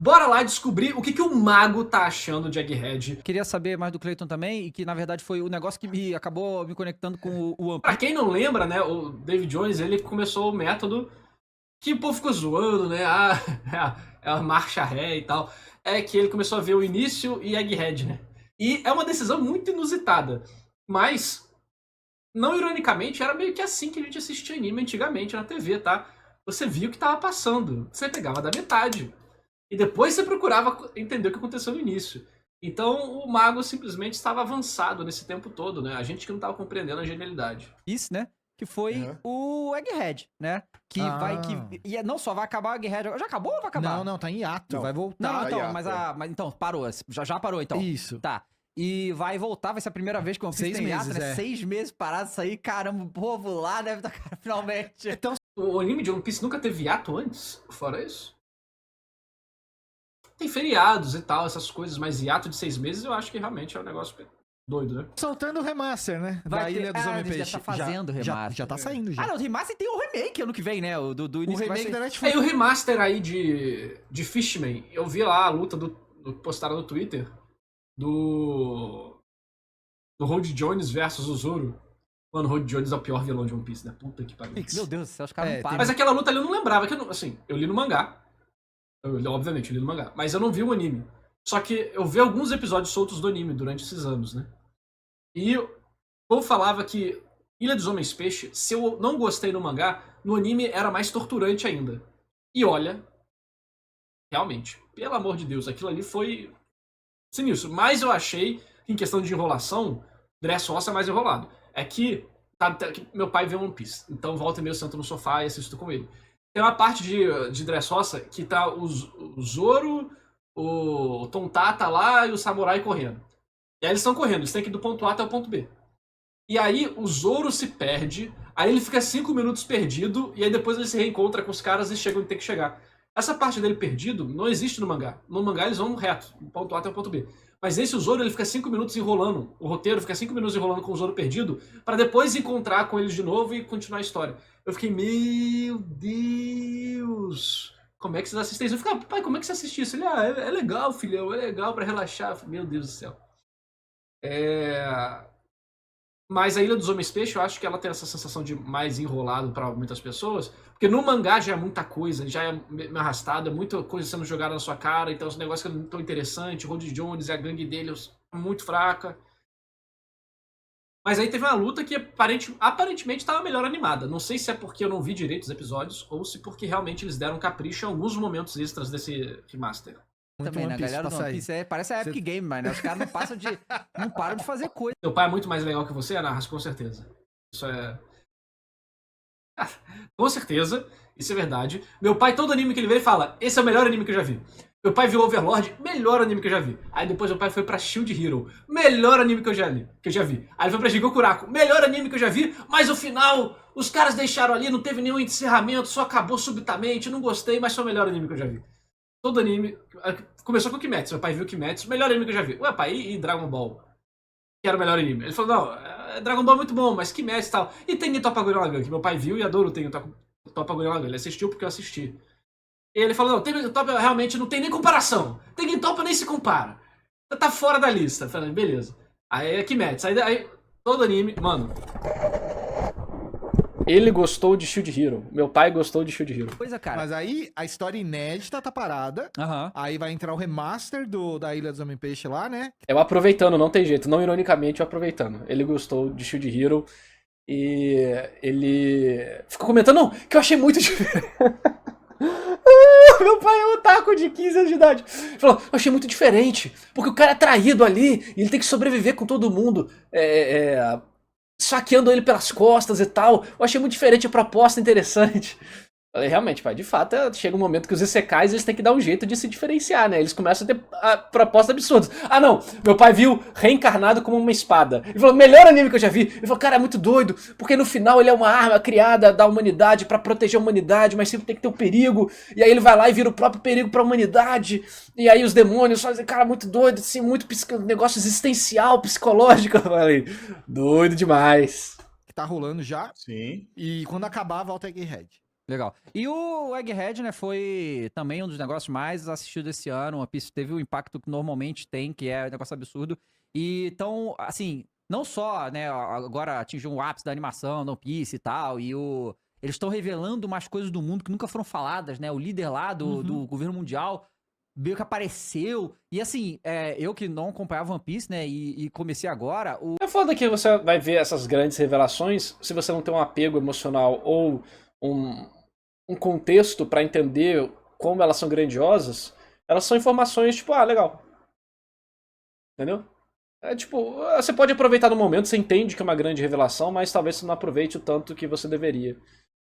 Bora lá descobrir o que o Mago tá achando de Egghead. Queria saber mais do Clayton também, e que na verdade foi o negócio que acabou me conectando com o One Pra Piece. quem não lembra, né, o David Jones, ele começou o método que o povo ficou zoando, né, é a marcha ré e tal. É que ele começou a ver o início e Egghead, né. E é uma decisão muito inusitada. Mas, não ironicamente, era meio que assim que a gente assistia anime antigamente na TV, tá? Você via o que tava passando, você pegava da metade. E depois você procurava entender o que aconteceu no início. Então o Mago simplesmente estava avançado nesse tempo todo, né? A gente que não estava compreendendo a genialidade. Isso, né? Que foi o Egghead, né? Que vai. E não só vai acabar o Egghead. Já acabou ou vai acabar? Não, tá em hiato. Não. Vai voltar. Não, então, hiato, mas então, parou. Já parou, então. Isso. Tá. E vai voltar, vai ser a primeira vez que o One Piece 6 tem hiato, meses, né? 6 meses parado, isso aí, caramba, o povo lá deve estar finalmente. Então, O anime de One Piece nunca teve hiato antes, fora isso? Tem feriados e tal, essas coisas, mas hiato de 6 meses eu acho que realmente é um negócio doido, né? soltando o remaster, né? Vai da ter- Ilha dos ah, Homem-Peixe. já tá fazendo remaster. Já tá saindo, já. Ah, não, o remaster tem o remake ano que vem, né? O do o início que vai remake ser... da Netflix. E o remaster aí de Fishman, eu vi lá a luta do postaram no Twitter do Rod Jones versus o Zoro. Mano, o Rod Jones é o pior vilão de One Piece, né? Puta que pariu. Meu Deus do céu, os caras não param. Mas aquela luta ali eu não lembrava, que eu li no mangá. Obviamente, eu li no mangá. Mas eu não vi o anime. Só que eu vi alguns episódios soltos do anime durante esses anos, né? E o povo falava que Ilha dos Homens Peixe, se eu não gostei no mangá, no anime era mais torturante ainda. E olha, realmente, pelo amor de Deus, aquilo ali foi sinistro. Mas eu achei que em questão de enrolação, Dressrosa é mais enrolado. É que, que meu pai vê One Piece. Então volta e meia eu sento no sofá e assisto com ele. Tem uma parte de Dressrosa que tá o Zoro, o Tontata lá e o Samurai correndo. E aí eles estão correndo, eles têm que ir do ponto A até o ponto B. E aí o Zoro se perde, aí ele fica 5 minutos perdido, e aí depois ele se reencontra com os caras e chega onde tem que chegar. Essa parte dele perdido não existe no mangá. No mangá eles vão reto, do ponto A até o ponto B. Mas esse o Zoro ele fica 5 minutos enrolando, o roteiro fica 5 minutos enrolando com o Zoro perdido, pra depois encontrar com eles de novo e continuar a história. Eu fiquei, meu Deus, como é que vocês assistem isso? Eu fiquei, pai, como é que você assiste isso? Ele, é legal, filhão, é legal pra relaxar. Eu falei, meu Deus do céu. Mas a Ilha dos Homens Peixe, eu acho que ela tem essa sensação de mais enrolado pra muitas pessoas, porque no mangá já é muita coisa, já é meio arrastado, é muita coisa sendo jogada na sua cara, então os negócios que não tão interessantes, Rod Jones e a gangue dele é muito fraca. Mas aí teve uma luta que aparentemente estava melhor animada. Não sei se é porque eu não vi direito os episódios, ou se porque realmente eles deram capricho em alguns momentos extras desse remaster. Também, né? A galera do One Piece parece a Epic Game, mas né? Os caras não param de fazer coisa. Teu pai é muito mais legal que você, Anarras? Com certeza. Isso é... Com certeza, isso é verdade. Meu pai, todo anime que ele vê, ele fala, esse é o melhor anime que eu já vi. Meu pai viu Overlord, melhor anime que eu já vi. Aí depois meu pai foi pra Shield Hero, melhor anime que eu já vi. Aí ele foi pra Jigokuraku, melhor anime que eu já vi, mas o final, os caras deixaram ali, não teve nenhum encerramento, só acabou subitamente, não gostei, mas foi o melhor anime que eu já vi. Todo anime... Começou com Kimetsu, meu pai viu Kimetsu, melhor anime que eu já vi. Ué, pai, e Dragon Ball? Que era o melhor anime. Ele falou, não, Dragon Ball é muito bom, mas Kimetsu e tal. E tem Toppa Gurren Lagann, que meu pai viu e adoro o Toppa Gurren Lagann. Ele assistiu porque eu assisti. E ele falou, não, tem Toppa realmente não tem nem comparação. Tem Toppa nem se compara. Tá fora da lista. Eu falei, beleza. Aí é Kimetsu. Aí todo anime... Mano... Ele gostou de Shield Hero. Meu pai gostou de Shield Hero. Coisa, cara. Mas aí a história inédita tá parada. Aí vai entrar o remaster da Ilha dos Homem-Peixe lá, né? Eu aproveitando, não tem jeito. Não ironicamente, eu aproveitando. Ele gostou de Shield Hero. E ele ficou comentando, não, que eu achei muito diferente. Meu pai é um otaku de 15 anos de idade. Ele falou, eu achei muito diferente. Porque o cara é traído ali. E ele tem que sobreviver com todo mundo. Saqueando ele pelas costas e tal. Eu achei muito diferente, a proposta interessante. Falei, realmente, pai, de fato, chega um momento que os Isekais eles têm que dar um jeito de se diferenciar, né? Eles começam a ter propostas absurdas. Ah, não, meu pai viu reencarnado como uma espada. Ele falou, melhor anime que eu já vi. Ele falou, cara, é muito doido, porque no final ele é uma arma criada da humanidade pra proteger a humanidade, mas sempre tem que ter um perigo. E aí ele vai lá e vira o próprio perigo pra humanidade. E aí os demônios fazem, cara, muito doido, assim, muito negócio existencial, psicológico. Eu falei, doido demais. Que tá rolando já. Sim. E quando acabar, volta a Egghead. Legal. E o Egghead, né, foi também um dos negócios mais assistidos esse ano. One Piece teve o impacto que normalmente tem, que é um negócio absurdo. E então, assim, não só, né, agora atingiu um ápice da animação, do One Piece e tal, eles estão revelando umas coisas do mundo que nunca foram faladas, né? O líder lá do governo mundial meio que apareceu. E assim, eu que não acompanhava One Piece, né, e comecei agora... É foda que você vai ver essas grandes revelações, se você não tem um apego emocional ou um contexto pra entender como elas são grandiosas, elas são informações tipo, legal. Entendeu? É tipo, você pode aproveitar no momento, você entende que é uma grande revelação, mas talvez você não aproveite o tanto que você deveria.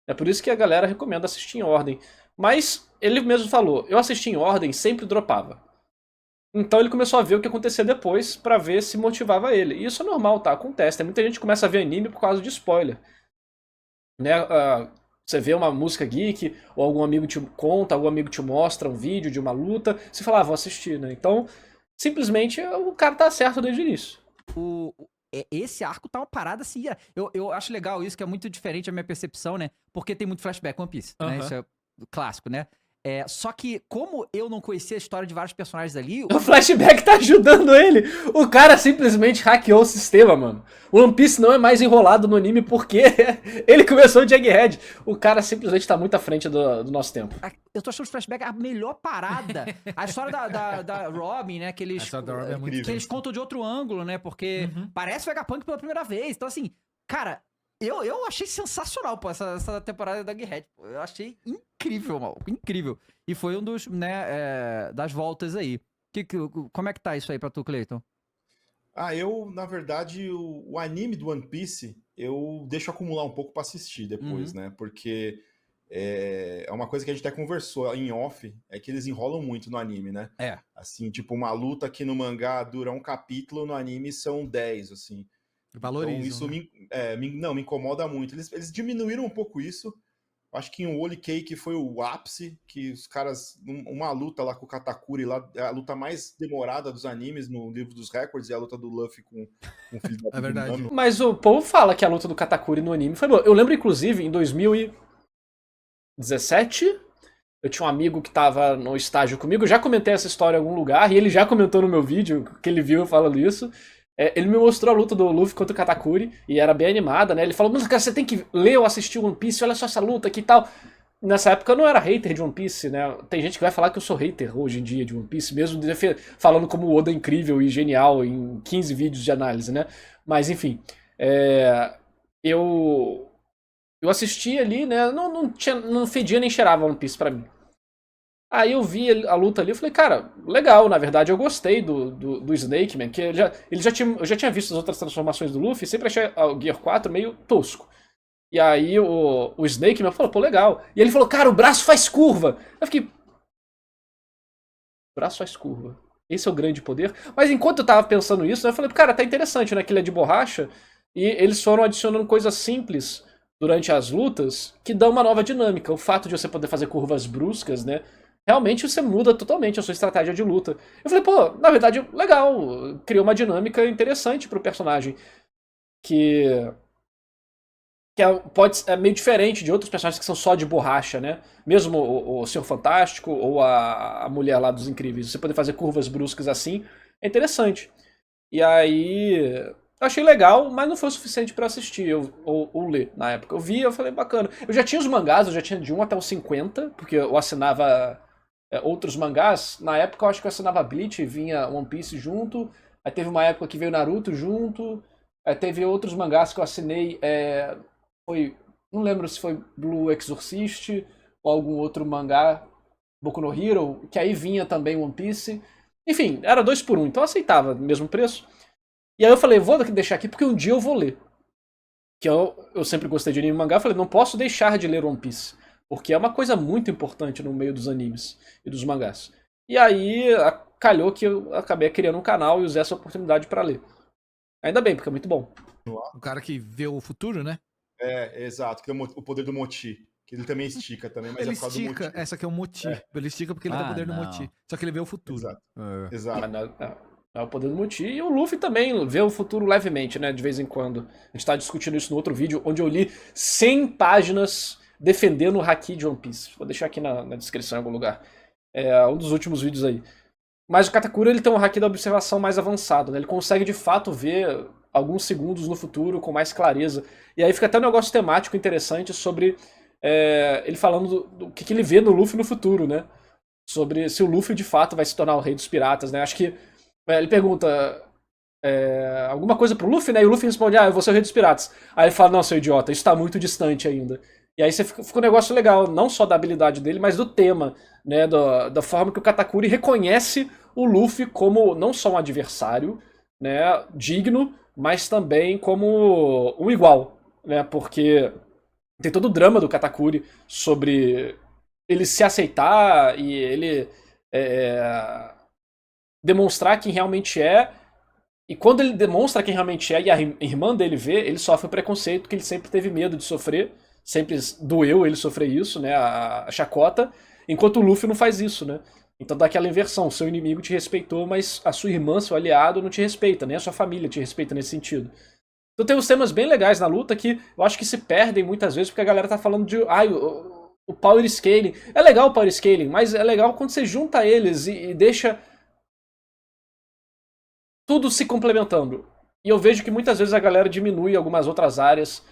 É por isso que a galera recomenda assistir em ordem. Mas ele mesmo falou, eu assisti em ordem, sempre dropava. Então ele começou a ver o que acontecia depois pra ver se motivava ele. E isso é normal, tá? Acontece. Tem muita gente que começa a ver anime por causa de spoiler. Né? Você vê uma música geek, ou algum amigo te conta, algum amigo te mostra um vídeo de uma luta, você fala, vou assistir, né? Então, simplesmente, o cara tá certo desde o início. Esse arco tá uma parada assim. Eu acho legal isso, que é muito diferente da minha percepção, né? Porque tem muito flashback One Piece, né? Isso é clássico, né? Só que, como eu não conhecia a história de vários personagens ali... O flashback tá ajudando ele! O cara simplesmente hackeou o sistema, mano. O One Piece não é mais enrolado no anime porque ele começou de Egghead. O cara simplesmente tá muito à frente do nosso tempo. Eu tô achando o flashback a melhor parada. A história da Robin, né? Que eles contam de outro ângulo, né? Porque parece o Vegapunk pela primeira vez. Então, assim, cara... Eu achei sensacional, pô, essa temporada da Egghead. Eu achei incrível, mano. Incrível. E foi um dos, né, das voltas aí. Como é que tá isso aí pra tu, Cleiton? Eu, na verdade, o anime do One Piece, eu deixo acumular um pouco pra assistir depois, né? Porque é uma coisa que a gente até conversou em off, é que eles enrolam muito no anime, né? Assim, tipo, uma luta que no mangá dura um capítulo, no anime são 10, assim. Valorizam, então isso né? me incomoda muito. Eles diminuíram um pouco isso. Acho que em Holy Cake foi o ápice, que os caras, uma luta lá com o Katakuri, lá, a luta mais demorada dos animes no livro dos recordes, é a luta do Luffy com o filho da verdade. Mas o povo fala que a luta do Katakuri no anime foi boa. Eu lembro, inclusive, em 2017, eu tinha um amigo que tava no estágio comigo, eu já comentei essa história em algum lugar, e ele já comentou no meu vídeo, que ele viu eu falando isso. Ele me mostrou a luta do Luffy contra o Katakuri, e era bem animada, né? Ele falou, mas cara, você tem que ler ou assistir One Piece, olha só essa luta aqui e tal. Nessa época eu não era hater de One Piece, né? Tem gente que vai falar que eu sou hater hoje em dia de One Piece, mesmo falando como o Oda é incrível e genial em 15 vídeos de análise, né? Mas enfim, eu assisti ali, né? Não fedia nem cheirava One Piece pra mim. Aí eu vi a luta ali e falei, cara, legal, na verdade eu gostei do Snake Man, que eu já tinha visto as outras transformações do Luffy, sempre achei o Gear 4 meio tosco. E aí o Snake Man falou, pô, legal. E ele falou, cara, o braço faz curva. Eu fiquei... O braço faz curva. Esse é o grande poder. Mas enquanto eu tava pensando isso, eu falei, cara, tá interessante, né, que ele é de borracha, e eles foram adicionando coisas simples durante as lutas que dão uma nova dinâmica. O fato de você poder fazer curvas bruscas, né, realmente você muda totalmente a sua estratégia de luta. Eu falei, pô, na verdade, legal, criou uma dinâmica interessante pro personagem. Que é meio diferente de outros personagens que são só de borracha, né? Mesmo o Senhor Fantástico ou a mulher lá dos Incríveis. Você poder fazer curvas bruscas assim é interessante. E aí... eu achei legal, mas não foi o suficiente pra assistir ou ler na época. Eu vi, eu falei, bacana. Eu já tinha os mangás, eu já tinha de 1 até os 50, porque eu assinava... outros mangás, na época eu acho que eu assinava Bleach, vinha One Piece junto, aí teve uma época que veio Naruto junto, aí teve outros mangás que eu assinei, não lembro se foi Blue Exorcist ou algum outro mangá, Boku no Hero, que aí vinha também One Piece, enfim, era 2 por 1, então eu aceitava o mesmo preço, e aí eu falei, vou deixar aqui porque um dia eu vou ler, que eu sempre gostei de anime e mangá, eu falei, não posso deixar de ler One Piece, porque é uma coisa muito importante no meio dos animes e dos mangás. E aí, calhou que eu acabei criando um canal e usei essa oportunidade pra ler. Ainda bem, porque é muito bom. O cara que vê o futuro, né? Exato, que é o poder do Moti. Que ele também estica também, mas ele é por causa do estica, Moti. essa aqui é o Moti. Ele estica porque ele tem o poder do Moti. Só que ele vê o futuro. Exato. É o poder do Moti. E o Luffy também vê o futuro levemente, né? De vez em quando. A gente tá discutindo isso no outro vídeo, onde eu li 100 páginas defendendo o haki de One Piece. Vou deixar aqui na descrição em algum lugar. É um dos últimos vídeos aí. Mas o Katakuri ele tem um haki da observação mais avançado, né? Ele consegue de fato ver alguns segundos no futuro com mais clareza. E aí fica até um negócio temático interessante sobre ele falando do que ele vê no Luffy no futuro, né? Sobre se o Luffy de fato vai se tornar o rei dos piratas, né? Acho que ele pergunta alguma coisa pro Luffy, né? E o Luffy responde, eu vou ser o rei dos piratas. Aí ele fala, não, seu idiota, isso tá muito distante ainda. E aí fica um negócio legal, não só da habilidade dele, mas do tema, né? Da forma que o Katakuri reconhece o Luffy como não só um adversário, né? Digno, mas também como um igual, né? Porque tem todo o drama do Katakuri sobre ele se aceitar e ele demonstrar quem realmente é. E quando ele demonstra quem realmente é e a irmã dele vê, ele sofre o preconceito porque ele sempre teve medo de sofrer. Sempre doeu ele sofrer isso, né? A chacota. Enquanto o Luffy não faz isso, né? Então dá aquela inversão. Seu inimigo te respeitou, mas a sua irmã, seu aliado, não te respeita. Nem a sua família te respeita nesse sentido. Então tem uns temas bem legais na luta que eu acho que se perdem muitas vezes porque a galera tá falando de o power scaling. É legal o power scaling, mas é legal quando você junta eles e deixa tudo se complementando. E eu vejo que muitas vezes a galera diminui algumas outras áreas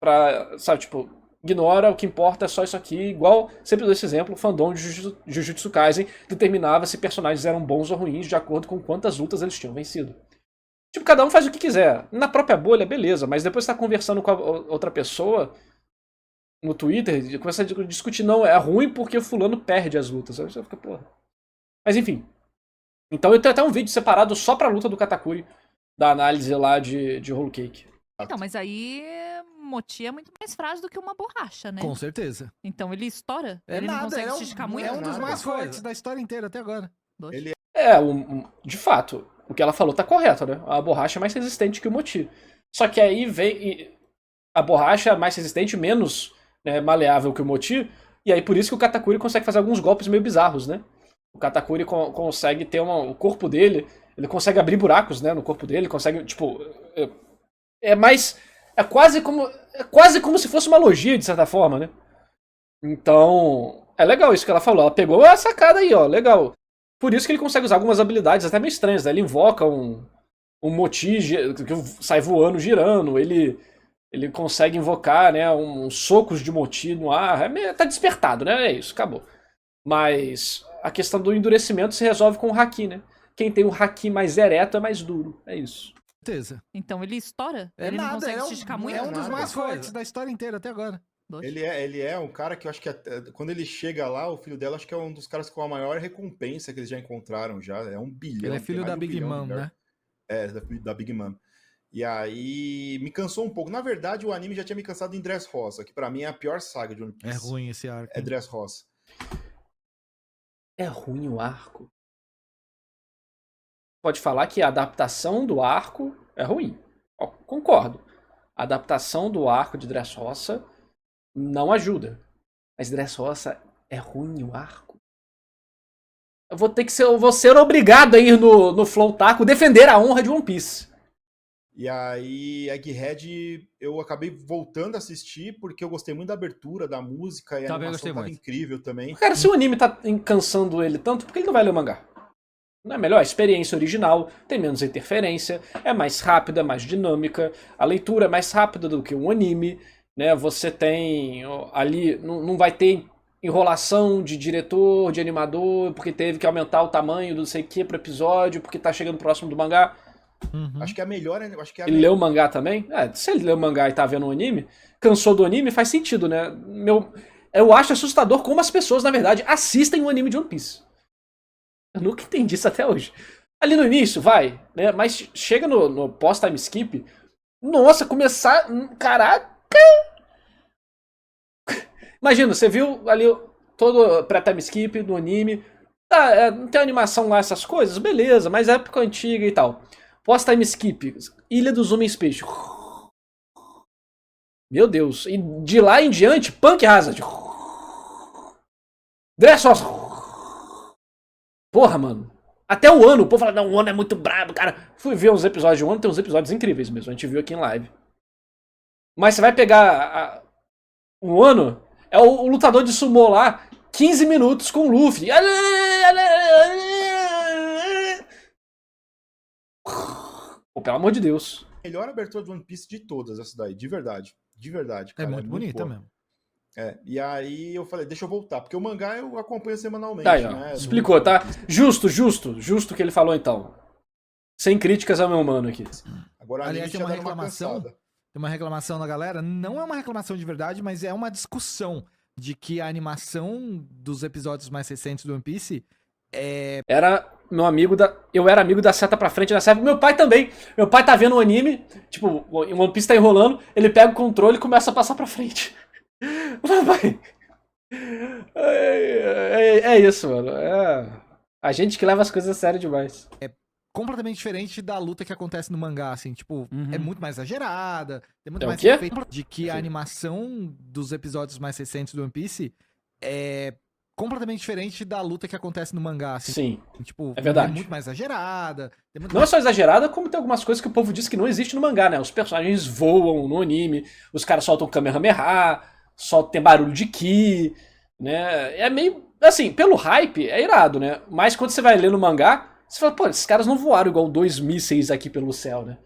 pra, sabe, tipo, ignora, o que importa é só isso aqui. Igual, sempre dou esse exemplo, o fandom de Jujutsu Kaisen determinava se personagens eram bons ou ruins de acordo com quantas lutas eles tinham vencido. Tipo, cada um faz o que quiser. Na própria bolha, beleza, mas depois você tá conversando com a outra pessoa no Twitter e começa a discutir, não, é ruim porque o fulano perde as lutas. Aí você fica, porra. Mas enfim. Então eu tenho até um vídeo separado só pra luta do Katakuri, da análise lá de Whole Cake. Então, mas aí Moti é muito mais frágil do que uma borracha, né? Com certeza. Então ele estoura? É ele nada, não consegue é se esticar muito? É um dos nada. mais fortes da história inteira até agora. Ele De fato, o que ela falou tá correto, né? A borracha é mais resistente que o Moti. Só que aí vem a borracha é mais resistente, menos, né, maleável que o Moti, e aí por isso que o Katakuri consegue fazer alguns golpes meio bizarros, né? O Katakuri consegue ter o corpo dele, ele consegue abrir buracos, né, no corpo dele, consegue, tipo, é quase como se fosse uma logia, de certa forma, né? Então, é legal isso que ela falou, ela pegou a sacada aí, ó, legal. Por isso que ele consegue usar algumas habilidades até meio estranhas, né? Ele invoca um Moti que sai voando, girando, ele consegue invocar, né, uns socos de Moti no ar, tá despertado, né? É isso, acabou. Mas a questão do endurecimento se resolve com o haki, né? Quem tem o haki mais ereto é mais duro, é isso. Certeza. Então ele estoura? É ele não nada, consegue se esticar muito? É um dos nada. mais fortes da história inteira até agora. Ele é um cara que eu acho que quando ele chega lá, o filho dela acho que é um dos caras com a maior recompensa que eles já encontraram já. É 1 bilhão. Ele é filho da Big Mom, né? É, da Big Mom. E aí me cansou um pouco. Na verdade, o anime já tinha me cansado em Dressrosa, que pra mim é a pior saga de One Piece. É ruim esse arco. É Dressrosa. É ruim o arco? Pode falar que a adaptação do arco é ruim. Ó, concordo. A adaptação do arco de Dressrosa não ajuda. Mas Dressrosa é ruim o arco? Eu vou ser obrigado a ir no Flow Taco defender a honra de One Piece. E aí, Egghead, eu acabei voltando a assistir porque eu gostei muito da abertura, da música e a Também animação gostei tava muito. incrível também. Cara, se o anime tá cansando ele tanto, por que ele não vai ler o mangá? Não é melhor? A experiência original tem menos interferência, é mais rápida, é mais dinâmica, a leitura é mais rápida do que um anime, né? Você tem ali, não vai ter enrolação de diretor, de animador, porque teve que aumentar o tamanho do não sei o que pro episódio, porque tá chegando próximo do mangá. Uhum. Acho que é a melhor. Acho que é a Ele leu o mangá também? Se ele leu o mangá e tá vendo o anime, cansou do anime, faz sentido, né? Eu acho assustador como as pessoas, na verdade, assistem o anime de One Piece. Eu nunca entendi isso até hoje. Ali no início, vai, né? Mas chega no pós-time skip, nossa, começar... Caraca! Imagina, você viu ali todo pré-time skip do anime. Tá, não tem animação lá, essas coisas? Beleza, mas é época antiga e tal. Pós-time skip, Ilha do Zoom Space. Meu Deus. E de lá em diante, Punk Hazard. Dressrosa. Porra, mano. Até o Ano. O povo fala, não, o Ano é muito brabo, cara. Fui ver uns episódios de Ano, tem uns episódios incríveis mesmo. A gente viu aqui em live. Mas você vai pegar O Ono é o lutador de sumô lá, 15 minutos com o Luffy. Pô, pelo amor de Deus. Melhor abertura do One Piece de todas, essa daí, de verdade. De verdade, cara. É muito bonita boa. mesmo. E aí eu falei, deixa eu voltar, porque o mangá eu acompanho semanalmente, Aí, ó, né? explicou, tá? Justo que ele falou então. Sem críticas ao meu mano aqui. Agora, aliás, tem uma reclamação. cansada. Tem uma reclamação da galera. Não é uma reclamação de verdade, mas é uma discussão de que a animação dos episódios mais recentes do One Piece Era meu amigo da. Eu era amigo da seta pra frente nessa época. Meu pai também. Meu pai tá vendo o anime, tipo, o One Piece tá enrolando, ele pega o controle e começa a passar pra frente. Papai. É isso, mano. É a gente que leva as coisas a sério demais. completamente diferente da luta que acontece no mangá, assim, tipo, é muito mais exagerada, tem muito É o mais quê? efeito de que a animação dos episódios mais recentes do One Piece é completamente diferente da luta que acontece no mangá, assim. Sim, Tipo, é verdade. muito mais exagerada. Tem muito Não é mais... só exagerada, como tem algumas coisas que o povo diz que não existe no mangá, né? Os personagens voam no anime, os caras soltam Kamehameha, tem barulho de ki, né? É meio. Assim, pelo hype, é irado, né? Mas quando você vai ler no mangá, você fala, pô, esses caras não voaram igual 2 mísseis aqui pelo céu, né?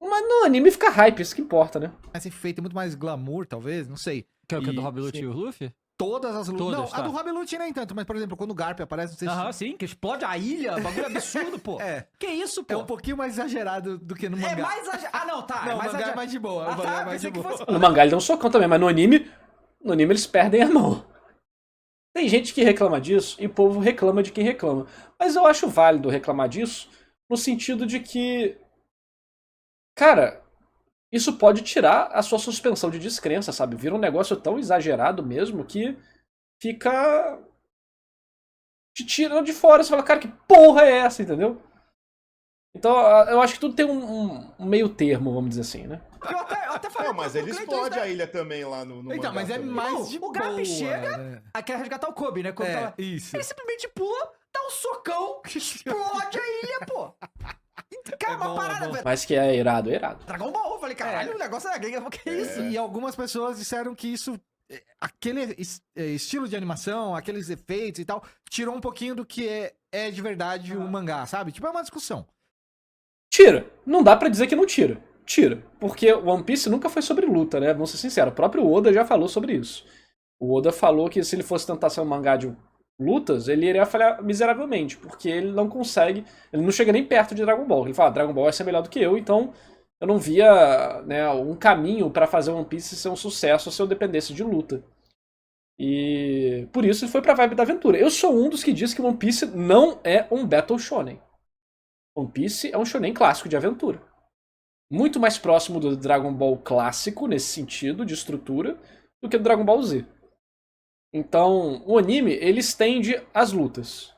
Mas no anime fica hype, isso que importa, né? mais efeito, muito mais glamour, talvez, não sei. Que é o que do E- Rob Lute e o Luffy? Todas as lutas. Todas, Não, tá. a do Rob Lute nem tanto, mas, por exemplo, quando o Garp aparece, não sei Aham, sim, que explode a ilha, bagulho absurdo, pô. É. Que isso, pô? é um pouquinho mais exagerado do que no mangá. É mais Ah, não, tá. Não, é o mais mangá é mais de boa. Ah, o mangá tá, é mais de pensei que boa. fosse- No mangá ele dá um socão também, mas no anime eles perdem a mão. Tem gente que reclama disso e o povo reclama de quem reclama. Mas eu acho válido reclamar disso no sentido de que, cara, isso pode tirar a sua suspensão de descrença, sabe? Vira um negócio tão exagerado mesmo que fica te tira de fora. Você fala, cara, que porra é essa, entendeu? Então eu acho que tudo tem um meio termo, vamos dizer assim, né? Eu até falei Não, mas pro ele Cleiton explode isso, né? a ilha também lá no Então, mangá mas é também. mais Não, de o boa. Garp chega, né? Aí quer resgatar o Kobe, né? Quando É, tava... isso. Ele simplesmente pula, dá um socão, explode a ilha, pô. Cara, É uma bom, é parada, bom. velho. Mas que é irado, é irado. Dragon Ball, eu falei, caralho, o negócio é gringa, que isso? E algumas pessoas disseram que isso, aquele estilo de animação, aqueles efeitos e tal, tirou um pouquinho do que é de verdade o mangá, sabe? Tipo, é uma discussão. Tira. Não dá pra dizer que não tira. Tira. Porque One Piece nunca foi sobre luta, né? Vamos ser sinceros. O próprio Oda já falou sobre isso. O Oda falou que se ele fosse tentar ser um mangá de lutas, ele iria falhar miseravelmente. Porque ele não consegue. Ele não chega nem perto de Dragon Ball. Ele fala, Dragon Ball vai ser melhor do que eu, então eu não via, né, um caminho pra fazer One Piece ser um sucesso se eu dependesse de luta. E por isso ele foi pra vibe da aventura. Eu sou um dos que diz que One Piece não é um Battle Shonen. One Piece é um shonen clássico de aventura. Muito mais próximo do Dragon Ball clássico, nesse sentido, de estrutura, do que do Dragon Ball Z. Então, o anime, ele estende as lutas.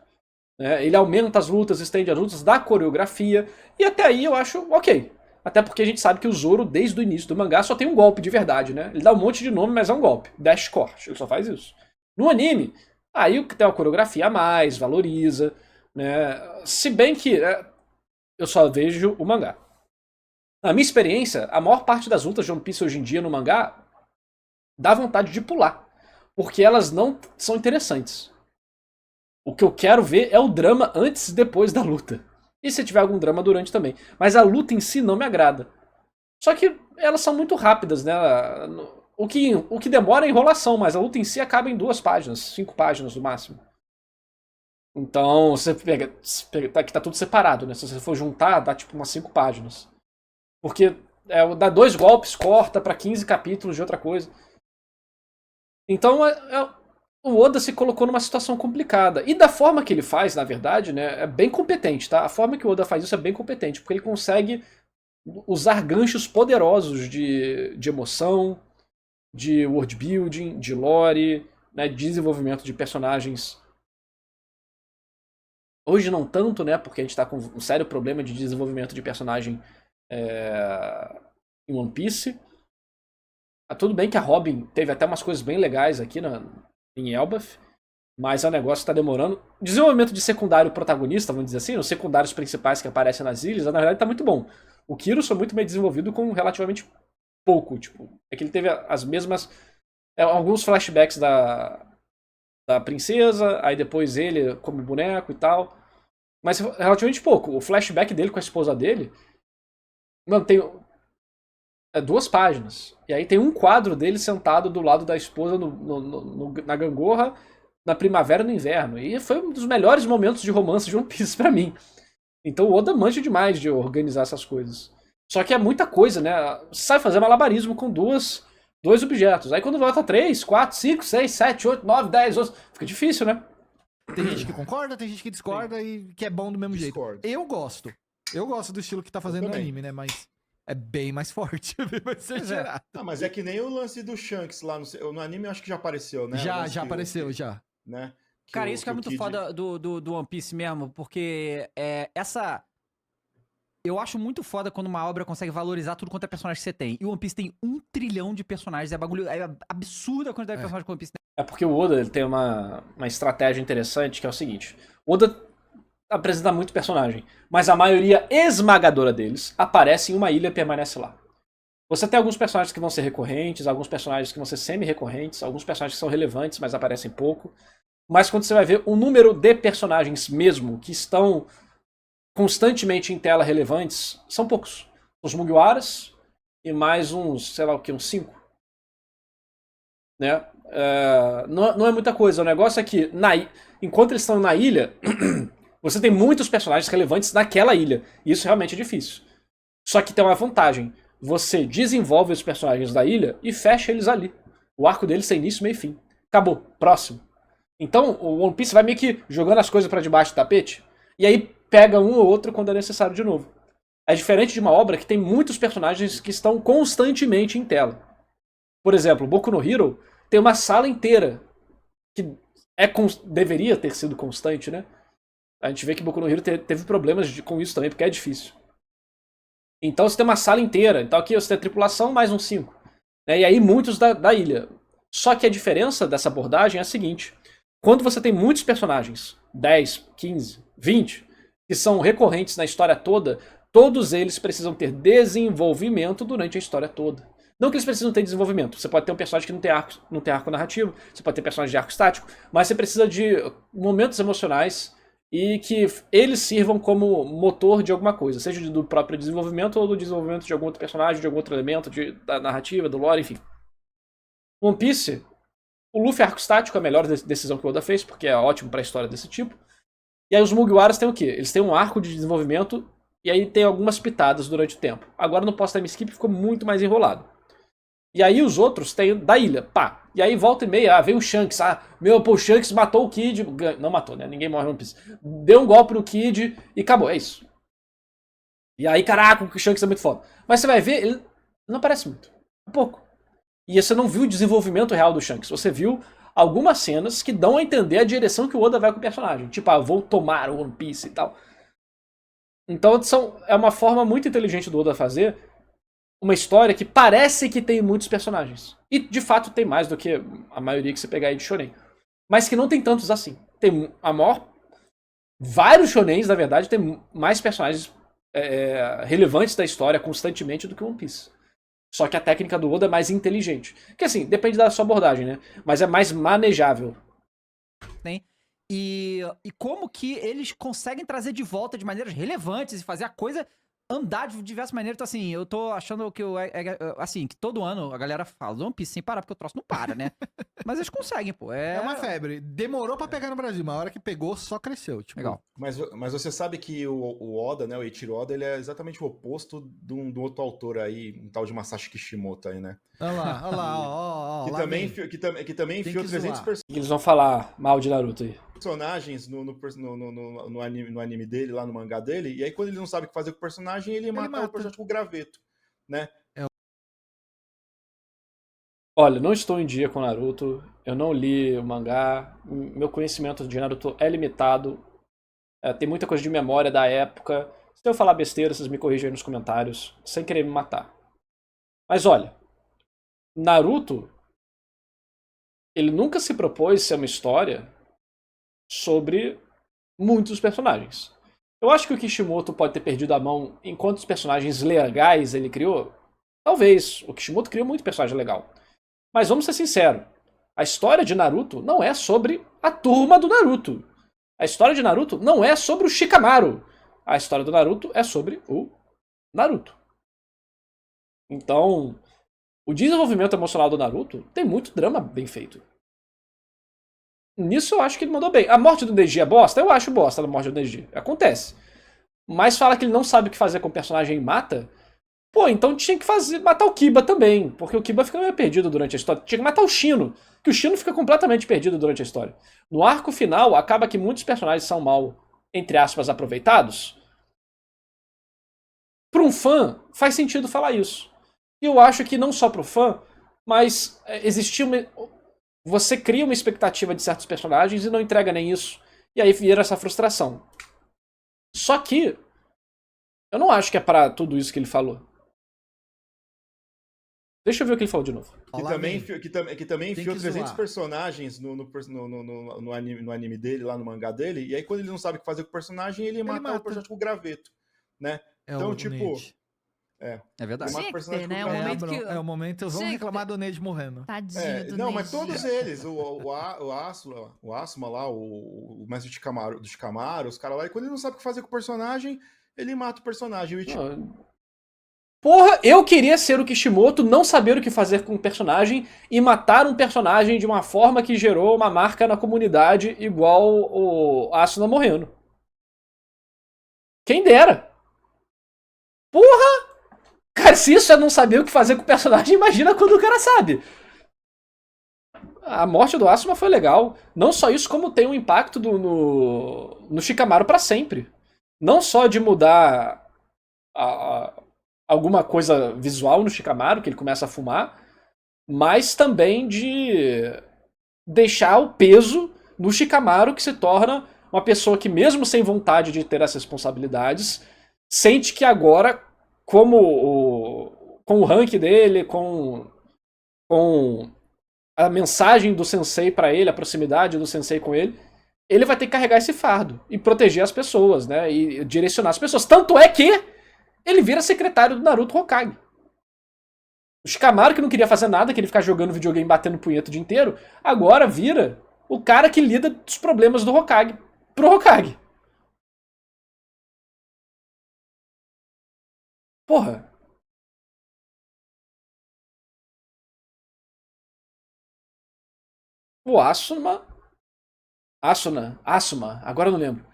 Né? Ele aumenta as lutas, estende as lutas, dá coreografia, e até aí eu acho ok. Até porque a gente sabe que o Zoro, desde o início do mangá, só tem um golpe de verdade, né? Ele dá um monte de nome, mas é um golpe. Dash Corte, ele só faz isso. No anime, aí tem uma coreografia a mais, valoriza, né? Se bem que eu só vejo o mangá. Na minha experiência, a maior parte das lutas de One Piece hoje em dia no mangá dá vontade de pular. Porque elas não são interessantes. O que eu quero ver é o drama antes e depois da luta. E se tiver algum drama durante também. Mas a luta em si não me agrada. Só que elas são muito rápidas, né? O que demora é a enrolação, mas a luta em si acaba em 2 páginas, 5 páginas no máximo. Então, você pega que tá tudo separado, né? Se você for juntar, dá tipo umas 5 páginas. Porque dá 2 golpes, corta pra 15 capítulos de outra coisa. Então, o Oda se colocou numa situação complicada. E da forma que ele faz, na verdade, né, é bem competente, tá? A forma que o Oda faz isso é bem competente, porque ele consegue usar ganchos poderosos de emoção, de world building, de lore, né, de desenvolvimento de personagens. Hoje não tanto, né, porque a gente tá com um sério problema de desenvolvimento de personagem em One Piece. Tudo bem que a Robin teve até umas coisas bem legais aqui em Elbaf, mas o negócio tá demorando. Desenvolvimento de secundário protagonista, vamos dizer assim, os secundários principais que aparecem nas ilhas, na verdade tá muito bom. O Kyrus foi muito bem desenvolvido com relativamente pouco, tipo, é que ele teve as mesmas alguns flashbacks da princesa, aí depois ele como boneco e tal. Mas relativamente pouco. O flashback dele com a esposa dele, mano, tem 2 páginas. E aí tem um quadro dele sentado do lado da esposa na gangorra na primavera e no inverno. E foi um dos melhores momentos de romance de One Piece pra mim. Então o Oda manja demais de organizar essas coisas. Só que é muita coisa, né? Você sabe fazer malabarismo com dois objetos. Aí quando volta 3, 4, 5, 6, 7, 8, 9, 10, 11, fica difícil, né? Tem gente que concorda, tem gente que discorda e que é bom do mesmo Discordo. jeito. Eu gosto. Eu gosto do estilo que tá fazendo no também. anime, né? Mas é bem mais forte, é bem mais exagerado. Ah, mas é que nem o lance do Shanks lá no anime, eu acho que já apareceu, né? O Já lance que apareceu, já. Né? Cara, isso que é o muito Kid- foda do One Piece mesmo, porque eu acho muito foda quando uma obra consegue valorizar tudo quanto é personagem que você tem. E o One Piece tem 1 trilhão de personagens, é absurda a quantidade de personagens que o One Piece tem. É porque o Oda ele tem uma estratégia interessante, que é o seguinte. O Oda apresenta muito personagem, mas a maioria esmagadora deles aparece em uma ilha e permanece lá. Você tem alguns personagens que vão ser recorrentes, alguns personagens que vão ser semi-recorrentes, alguns personagens que são relevantes, mas aparecem pouco. Mas quando você vai ver o número de personagens mesmo que estão constantemente em tela relevantes, são poucos. Os Mugiwaras e mais uns, sei lá o que, uns 5. Né? Não é muita coisa. O negócio é que, enquanto eles estão na ilha, você tem muitos personagens relevantes naquela ilha. E isso realmente é difícil. Só que tem uma vantagem. Você desenvolve os personagens da ilha e fecha eles ali. O arco deles tem início, meio e fim. Acabou. Próximo. Então, o One Piece vai meio que jogando as coisas pra debaixo do tapete. E aí pega um ou outro quando é necessário de novo. É diferente de uma obra que tem muitos personagens que estão constantemente em tela. Por exemplo, Boku no Hero tem uma sala inteira que deveria ter sido constante, né? A gente vê que Boku no Hero teve problemas com isso também, porque é difícil. Então você tem uma sala inteira. Então aqui você tem a tripulação mais uns 5. Né? E aí muitos da ilha. Só que a diferença dessa abordagem é a seguinte. Quando você tem muitos personagens, 10, 15, 20, que são recorrentes na história toda, todos eles precisam ter desenvolvimento durante a história toda. Não que eles precisam ter desenvolvimento. Você pode ter um personagem que não tem arco narrativo, você pode ter personagem de arco estático, mas você precisa de momentos emocionais e que eles sirvam como motor de alguma coisa, seja do próprio desenvolvimento ou do desenvolvimento de algum outro personagem, de algum outro elemento da narrativa, do lore, enfim. One Piece, o Luffy arco estático é a melhor decisão que o Oda fez, porque é ótimo pra história desse tipo. E aí os Mugiwaras têm o quê? Eles têm um arco de desenvolvimento e aí tem algumas pitadas durante o tempo. Agora no pós-time skip ficou muito mais enrolado. E aí os outros têm da ilha, pá. E aí volta e meia, vem o Shanks, o Shanks matou o Kid. Não matou, né? Ninguém morre no One Piece. Deu um golpe no Kid e acabou, é isso. E aí, caraca, o Shanks é muito foda. Mas você vai ver, ele não aparece muito. Um pouco. E você não viu o desenvolvimento real do Shanks. Você viu algumas cenas que dão a entender a direção que o Oda vai com o personagem. Tipo, vou tomar o One Piece e tal. Então é uma forma muito inteligente do Oda fazer uma história que parece que tem muitos personagens. E, de fato, tem mais do que a maioria que você pegar aí de shonen. Mas que não tem tantos assim. Tem vários shonens, na verdade, tem mais personagens relevantes da história constantemente do que One Piece. Só que a técnica do Oda é mais inteligente. Que, assim, depende da sua abordagem, né? Mas é mais manejável. E como que eles conseguem trazer de volta de maneiras relevantes e fazer a coisa andar de diversas maneiras. Então, assim, eu tô achando que assim, que todo ano a galera fala One Piece sem parar, porque o troço não para, né? Mas eles conseguem, pô. É uma febre. Demorou pra pegar no Brasil, mas a hora que pegou, só cresceu. Tipo. Legal. Mas você sabe que o Oda, né, o Eiichiro Oda, ele é exatamente o oposto do outro autor aí, um tal de Masashi Kishimoto aí, né? Olha lá, ó. Que também enfiou 300 Eles vão falar mal de Naruto aí. personagens no anime dele, lá no mangá dele, e aí quando ele não sabe o que fazer com o personagem, ele mata o personagem com o graveto, né? Olha, não estou em dia com Naruto, eu não li o mangá, meu conhecimento de Naruto é limitado, tem muita coisa de memória da época. Se eu falar besteira, vocês me corrigem aí nos comentários, sem querer me matar. Mas olha, Naruto, ele nunca se propôs ser uma história sobre muitos personagens. Eu acho que o Kishimoto pode ter perdido a mão em quantos personagens legais ele criou. Talvez. O Kishimoto criou muito personagem legal. Mas vamos ser sinceros. A história de Naruto não é sobre a turma do Naruto. A história de Naruto não é sobre o Shikamaru. A história do Naruto é sobre o Naruto. Então, o desenvolvimento emocional do Naruto tem muito drama bem feito. Nisso eu acho que ele mandou bem. A morte do Neji é bosta? Eu acho bosta a morte do Neji. Acontece. Mas fala que ele não sabe o que fazer com o personagem e mata. Pô, então tinha que matar o Kiba também. Porque o Kiba fica meio perdido durante a história. Tinha que matar o Shino. Que o Shino fica completamente perdido durante a história. No arco final, acaba que muitos personagens são mal, entre aspas, aproveitados. Para um fã, faz sentido falar isso. E eu acho que não só pro fã, mas existia uma... Você cria uma expectativa de certos personagens e não entrega nem isso. E aí vira essa frustração. Só que eu não acho que é para tudo isso que ele falou. Deixa eu ver o que ele falou de novo. Que também Tem enfiou que 300 zoar. personagens no anime dele, lá no mangá dele, e aí quando ele não sabe o que fazer com o personagem, ele mata mata. o personagem com o graveto, né? É Então, o tipo, Neji. É ele verdade. mata Tinha o que personagem ter, né? com O o É, momento graveto. que- o momento, vamos Tinha que reclamar do Neji morrendo. Tadinho do Não, Neji. mas todos eles, o Asuma lá, o mestre do Shikamaru, os caras lá, e quando ele não sabe o que fazer com o personagem, ele mata o personagem. E, tipo, Porra, eu queria ser o Kishimoto, não saber o que fazer com o personagem e matar um personagem de uma forma que gerou uma marca na comunidade igual o Asuna morrendo. Quem dera. Porra! Cara, se isso é não saber o que fazer com o personagem, imagina quando o cara sabe. A morte do Asuma foi legal. Não só isso, como tem um impacto no Shikamaru pra sempre. Não só de mudar alguma coisa visual no Shikamaru, que ele começa a fumar, mas também de deixar o peso no Shikamaru, que se torna uma pessoa que, mesmo sem vontade de ter essas responsabilidades, sente que agora, com o rank dele, com a mensagem do sensei pra ele, a proximidade do sensei com ele vai ter que carregar esse fardo e proteger as pessoas, né? E direcionar as pessoas. Tanto é que ele vira secretário do Naruto Hokage. O Shikamaru, que não queria fazer nada, que ele ficar jogando videogame e batendo punheta o dia inteiro, agora vira o cara que lida dos problemas do Hokage pro Hokage. Porra. O Asuma, agora eu não lembro.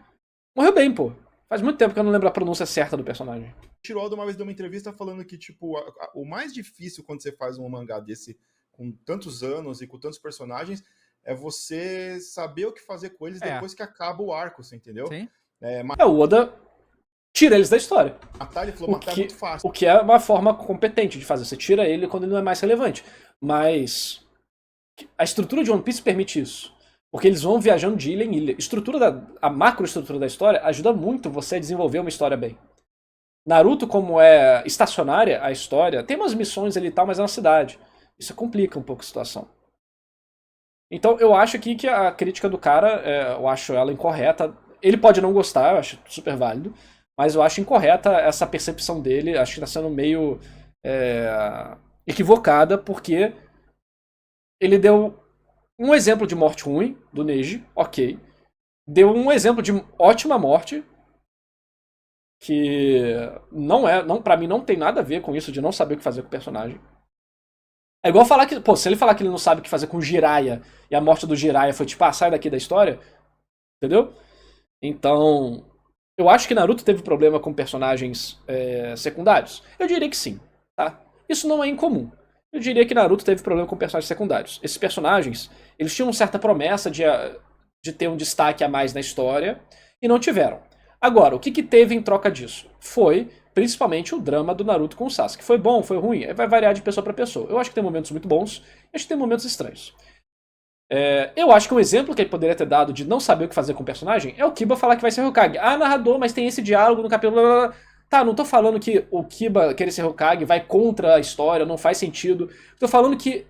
Morreu bem, pô. Faz muito tempo que eu não lembro a pronúncia certa do personagem. Shiroda uma vez deu uma entrevista falando que, tipo, o mais difícil quando você faz um mangá desse com tantos anos e com tantos personagens é você saber o que fazer com eles depois que acaba o arco, você entendeu? Sim. O Oda tira eles da história. Matar, ele falou, matar é muito fácil. O que é uma forma competente de fazer. Você tira ele quando ele não é mais relevante. Mas a estrutura de One Piece permite isso. Porque eles vão viajando de ilha em ilha. A macroestrutura da história ajuda muito você a desenvolver uma história bem. Naruto, como é estacionária a história, tem umas missões ali e tal, mas é na cidade. Isso complica um pouco a situação. Então eu acho aqui que a crítica do cara, eu acho ela incorreta. Ele pode não gostar, eu acho super válido, mas eu acho incorreta essa percepção dele. Acho que está sendo meio equivocada, porque ele deu um exemplo de morte ruim do Neji, ok. Deu um exemplo de ótima morte, que pra mim não tem nada a ver com isso de não saber o que fazer com o personagem. É igual falar que, pô, se ele falar que ele não sabe o que fazer com o Jiraiya e a morte do Jiraiya foi tipo, sai daqui da história, entendeu? Então, eu acho que Naruto teve problema com personagens secundários. Eu diria que sim, tá? Isso não é incomum. Eu diria que Naruto teve problema com personagens secundários. Esses personagens, eles tinham certa promessa de ter um destaque a mais na história e não tiveram. Agora, o que teve em troca disso? Foi, principalmente, o drama do Naruto com o Sasuke. Foi bom, foi ruim? Vai variar de pessoa para pessoa. Eu acho que tem momentos muito bons e acho que tem momentos estranhos. Eu acho que um exemplo que ele poderia ter dado de não saber o que fazer com o personagem é o Kiba falar que vai ser Hokage. Ah, narrador, mas tem esse diálogo no capítulo... Blá, blá, blá. Tá, não tô falando que o Kiba querer ser Hokage vai contra a história, não faz sentido. Tô falando que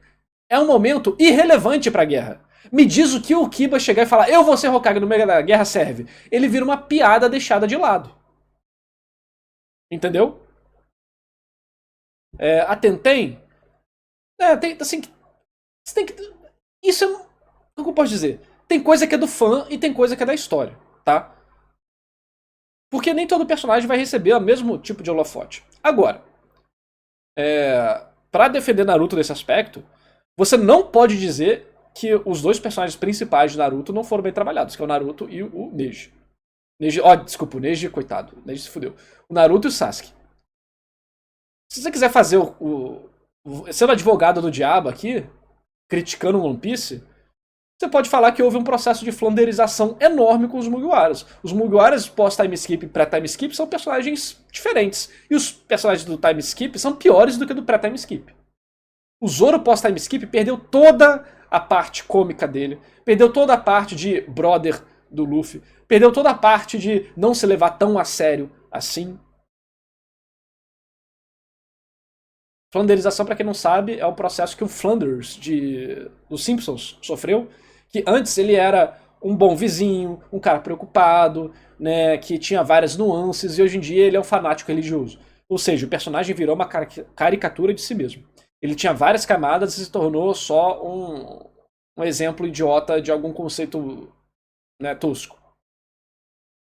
é um momento irrelevante pra guerra. Me diz o que o Kiba chegar e falar, eu vou ser Hokage no meio da guerra serve. Ele vira uma piada deixada de lado. Entendeu? A Tenten... tem, assim, Você tem que... Isso é... O que eu posso dizer? Tem coisa que é do fã e tem coisa que é da história, tá? Porque nem todo personagem vai receber o mesmo tipo de holofote. Agora, pra defender Naruto nesse aspecto, você não pode dizer que os dois personagens principais de Naruto não foram bem trabalhados, que é o Naruto e o Neji. Desculpa, o Neji, coitado. O Neji se fudeu. O Naruto e o Sasuke. Se você quiser fazer sendo advogado do diabo aqui, criticando o One Piece, você pode falar que houve um processo de flanderização enorme com os Mugiwaras. Os Mugiwaras pós-time skip e pré-time skip são personagens diferentes. E os personagens do time skip são piores do que do pré-time skip. O Zoro pós-time skip perdeu toda a parte cômica dele. Perdeu toda a parte de brother do Luffy. Perdeu toda a parte de não se levar tão a sério assim. Flanderização, pra quem não sabe, é o processo que o Flanders dos Simpsons sofreu. Que antes ele era um bom vizinho, um cara preocupado, né, que tinha várias nuances, e hoje em dia ele é um fanático religioso. Ou seja, o personagem virou uma caricatura de si mesmo. Ele tinha várias camadas e se tornou só um exemplo idiota de algum conceito, né, tosco.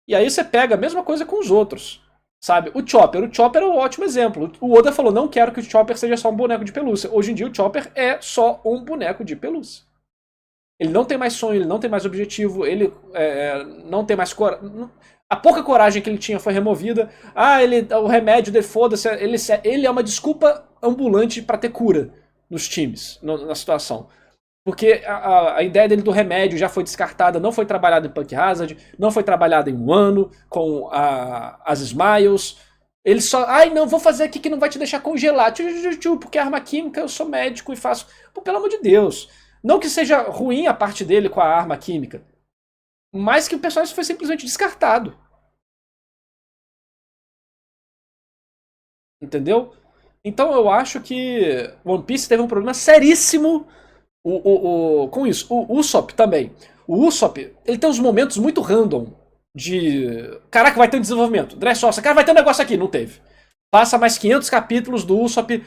E aí você pega a mesma coisa com os outros. Sabe? O Chopper é um ótimo exemplo. O Oda falou, não quero que o Chopper seja só um boneco de pelúcia. Hoje em dia o Chopper é só um boneco de pelúcia. Ele não tem mais sonho, ele não tem mais objetivo, ele não tem mais coragem. A pouca coragem que ele tinha foi removida. O remédio dele, foda-se. Ele é uma desculpa ambulante pra ter cura nos times, na situação. Porque a ideia dele do remédio já foi descartada, não foi trabalhada em Punk Hazard, não foi trabalhada em Wano, com as Smiles. Ele só, não, vou fazer aqui que não vai te deixar congelar. Porque é arma química, eu sou médico e faço. Pô, pelo amor de Deus. Não que seja ruim a parte dele com a arma química, mas que o personagem foi simplesmente descartado. Entendeu? Então eu acho que One Piece teve um problema seríssimo com isso. O Usopp também. O Usopp, ele tem uns momentos muito random de... Caraca, vai ter um desenvolvimento. Dressrosa, cara, vai ter um negócio aqui. Não teve. Passa mais 500 capítulos do Usopp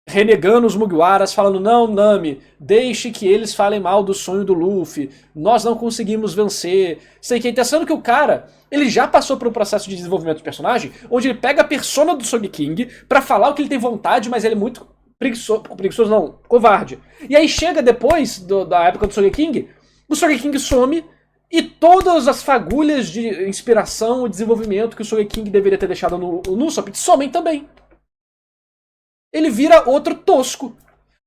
renegando os Mugiwaras, falando, não, Nami, deixe que eles falem mal do sonho do Luffy. Nós não conseguimos vencer. Sei que pensando que o cara, ele já passou por um processo de desenvolvimento de personagem, onde ele pega a persona do Sogeking pra falar o que ele tem vontade, mas ele é muito... preguiçoso não, covarde. E aí chega depois da época do Sogeking, o Sogeking some e todas as fagulhas de inspiração e desenvolvimento que o Sogeking deveria ter deixado no Usopp somem também. Ele vira outro tosco.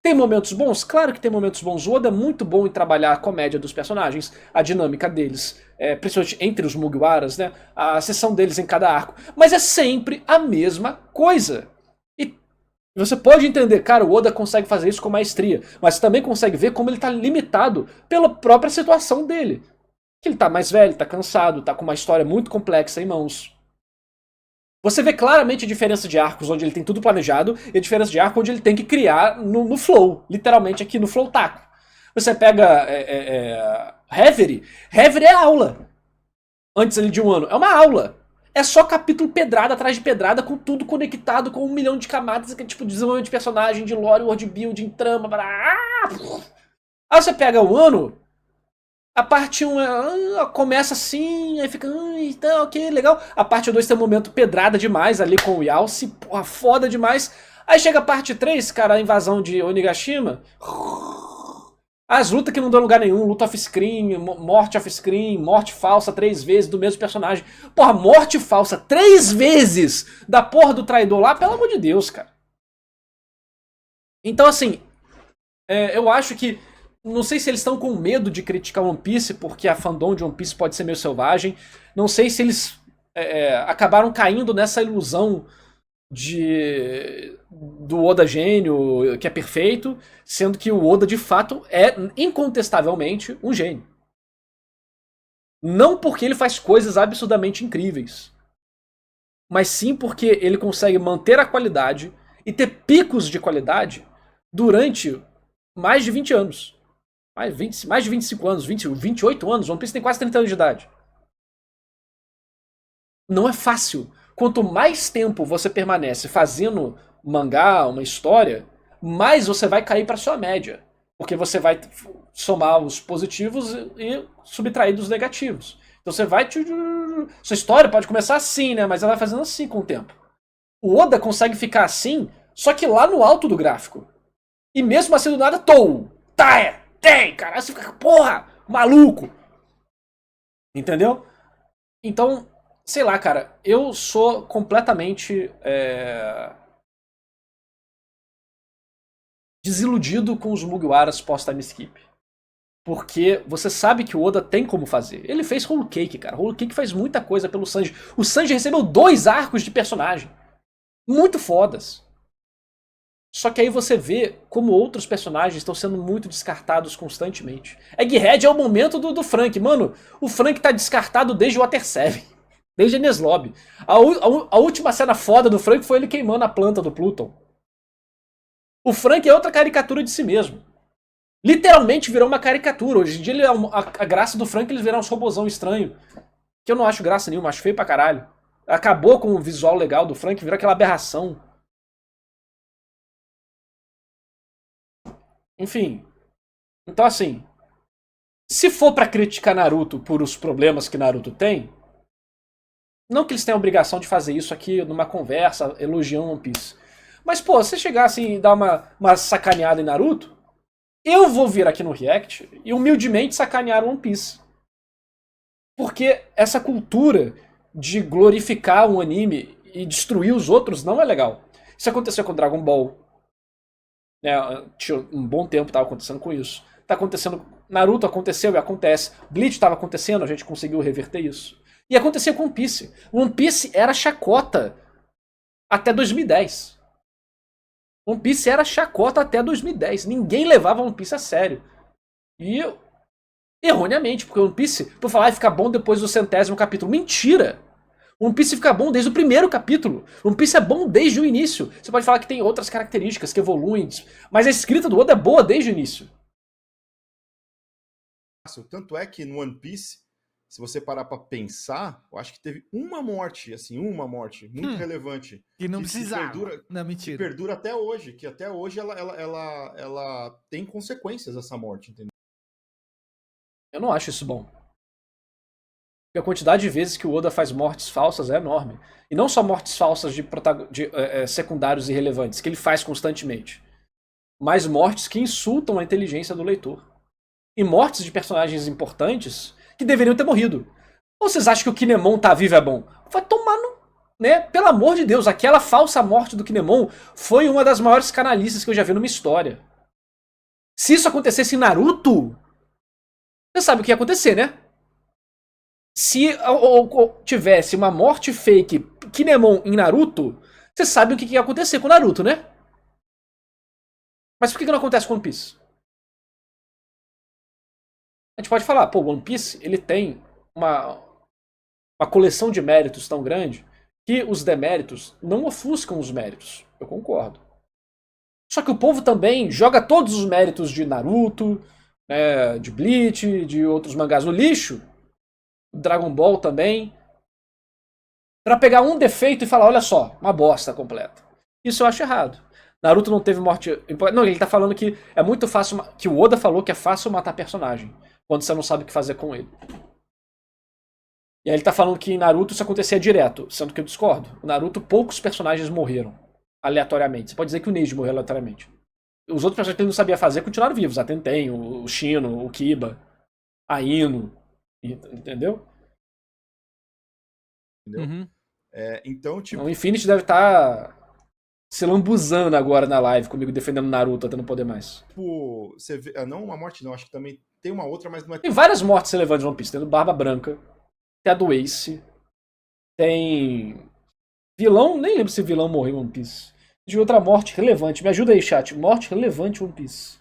Tem momentos bons? Claro que tem momentos bons. O Oda é muito bom em trabalhar a comédia dos personagens, a dinâmica deles, principalmente entre os Mugiwaras, né? A sessão deles em cada arco. Mas é sempre a mesma coisa. Você pode entender, cara, o Oda consegue fazer isso com maestria, mas você também consegue ver como ele tá limitado pela própria situação dele. Que ele tá mais velho, tá cansado, tá com uma história muito complexa em mãos. Você vê claramente a diferença de arcos onde ele tem tudo planejado e a diferença de arco onde ele tem que criar no flow, literalmente aqui no flow taco. Você pega Reverie é aula. Antes ali de um ano, é uma aula. É só capítulo pedrada atrás de pedrada, com tudo conectado, com 1 milhão de camadas, que é tipo desenvolvimento de personagem, de lore, world building, trama, Aí você pega o ano, a parte 1 começa assim, aí fica, então, ok, legal. A parte 2 tem um momento pedrada demais ali com o Yalsi, porra, foda demais. Aí chega a parte 3, cara, a invasão de Onigashima. As lutas que não dão lugar nenhum, luta off-screen, morte off-screen, morte falsa 3 vezes do mesmo personagem. Porra, morte falsa 3 vezes da porra do traidor lá, pelo amor de Deus, cara. Então, assim, eu acho que... Não sei se eles estão com medo de criticar One Piece, porque a fandom de One Piece pode ser meio selvagem. Não sei se eles acabaram caindo nessa ilusão do Oda gênio, que é perfeito, sendo que o Oda, de fato, é incontestavelmente um gênio. Não porque ele faz coisas absurdamente incríveis, mas sim porque ele consegue manter a qualidade e ter picos de qualidade durante mais de 20 anos. Mais de 25 anos, 28 anos, One Piece tem quase 30 anos de idade. Não é fácil. Quanto mais tempo você permanece fazendo mangá, uma história, mais você vai cair para sua média. Porque você vai somar os positivos e subtrair dos negativos. Então você vai... Sua história pode começar assim, né? Mas ela vai fazendo assim com o tempo. O Oda consegue ficar assim, só que lá no alto do gráfico. E mesmo assim do nada, tem, cara. Aí você fica, porra, maluco. Entendeu? Então, sei lá, cara. Eu sou completamente desiludido com os Mugiwaras pós-time skip. Porque você sabe que o Oda tem como fazer. Ele fez Whole Cake, cara. Whole Cake faz muita coisa pelo Sanji. O Sanji recebeu 2 arcos de personagem. Muito fodas. Só que aí você vê como outros personagens estão sendo muito descartados constantemente. Egghead é o momento do Frank. Mano, o Frank tá descartado desde o Water 7. Desde Enies Lobby. A última cena foda do Frank foi ele queimando a planta do Pluton. O Frank é outra caricatura de si mesmo. Literalmente virou uma caricatura. Hoje em dia ele a graça do Frank é ele virar uns robozão estranho. Que eu não acho graça nenhuma, acho feio pra caralho. Acabou com o visual legal do Frank, virou aquela aberração. Enfim. Então assim, se for pra criticar Naruto por os problemas que Naruto tem, não que eles tenham a obrigação de fazer isso aqui numa conversa elogiando One Piece. Mas pô, se chegar assim e dar uma sacaneada em Naruto, eu vou vir aqui no React e humildemente sacanear One Piece. Porque essa cultura de glorificar um anime e destruir os outros não é legal. Isso aconteceu com Dragon Ball. Tinha um bom tempo estava acontecendo com isso. Tá acontecendo. Naruto aconteceu e acontece. Bleach estava acontecendo, a gente conseguiu reverter isso. E acontecia com One Piece. One Piece era chacota até 2010. One Piece era chacota até 2010. Ninguém levava One Piece a sério. E erroneamente, porque One Piece, por falar, fica bom depois do 100º capítulo. Mentira! One Piece fica bom desde o primeiro capítulo. One Piece é bom desde o início. Você pode falar que tem outras características que evoluem, mas a escrita do Oda é boa desde o início. Tanto é que no One Piece, se você parar pra pensar, eu acho que teve uma morte muito relevante. Que não que precisava. Não, que mentira. perdura até hoje, que até hoje ela tem consequências essa morte, entendeu? Eu não acho isso bom. Porque a quantidade de vezes que o Oda faz mortes falsas é enorme. E não só mortes falsas de secundários irrelevantes, que ele faz constantemente. Mas mortes que insultam a inteligência do leitor. E mortes de personagens importantes que deveriam ter morrido. Ou vocês acham que o Kinemon tá vivo é bom? Vai tomar no... Né? Pelo amor de Deus, aquela falsa morte do Kinemon foi uma das maiores canalices que eu já vi numa história. Se isso acontecesse em Naruto, você sabe o que ia acontecer, né? Se tivesse uma morte fake Kinemon em Naruto, você sabe o que ia acontecer com Naruto, né? Mas por que não acontece com One Piece? A gente pode falar, pô, One Piece ele tem uma coleção de méritos tão grande que os deméritos não ofuscam os méritos. Eu concordo. Só que o povo também joga todos os méritos de Naruto, de Bleach, de outros mangás no lixo, Dragon Ball também, pra pegar um defeito e falar, olha só, uma bosta completa. Isso eu acho errado. Naruto não teve morte... Não, ele tá falando que é muito fácil... Que o Oda falou que é fácil matar personagem quando você não sabe o que fazer com ele. E aí ele tá falando que em Naruto isso acontecia direto, sendo que eu discordo. O Naruto, poucos personagens morreram aleatoriamente. Você pode dizer que o Neji morreu aleatoriamente. Os outros personagens que ele não sabia fazer continuaram vivos. A Tenten, o Shino, o Kiba, a Ino. Entendeu? Uhum. Então, tipo... O Infinity deve estar se lambuzando agora na live comigo, defendendo Naruto até não poder mais. Tipo, você vê... não uma morte não, acho que também tem uma outra, mas não é... Tem várias mortes relevantes de One Piece. Tem do Barba Branca, tem a do Ace, tem... Vilão, nem lembro se vilão morreu em One Piece. De outra morte relevante. Me ajuda aí, chat. Morte relevante em One Piece.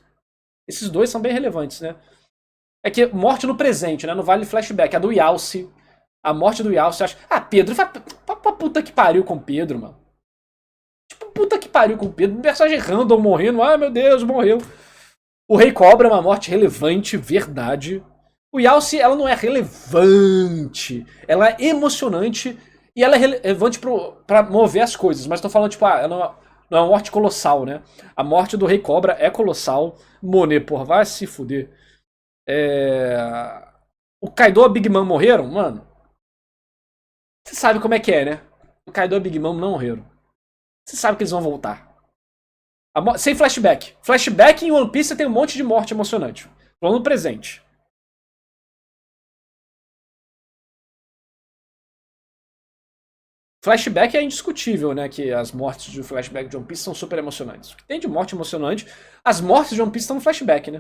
Esses dois são bem relevantes, né? É que morte no presente, né? Não vale flashback. A do Yalce. A morte do Yalce, eu acho... Pedro, vai pra puta que pariu com Pedro, mano. Tipo, puta que pariu com Pedro. Um personagem random morrendo. Meu Deus, morreu. O Rei Cobra é uma morte relevante, verdade. O Yalce, ela não é relevante. Ela é emocionante e ela é relevante pra mover as coisas. Mas tô falando, tipo, ela não é uma morte colossal, né? A morte do Rei Cobra é colossal. Monet, porra, vai se fuder. O Kaido e a Big Mom morreram? Mano, você sabe como é que é, né? O Kaido e a Big Mom não morreram. Você sabe que eles vão voltar. Sem flashback. Flashback em One Piece tem um monte de morte emocionante. Falando no presente. Flashback é indiscutível, né? Que as mortes de flashback de One Piece são super emocionantes. O que tem de morte emocionante, as mortes de One Piece estão no flashback, né?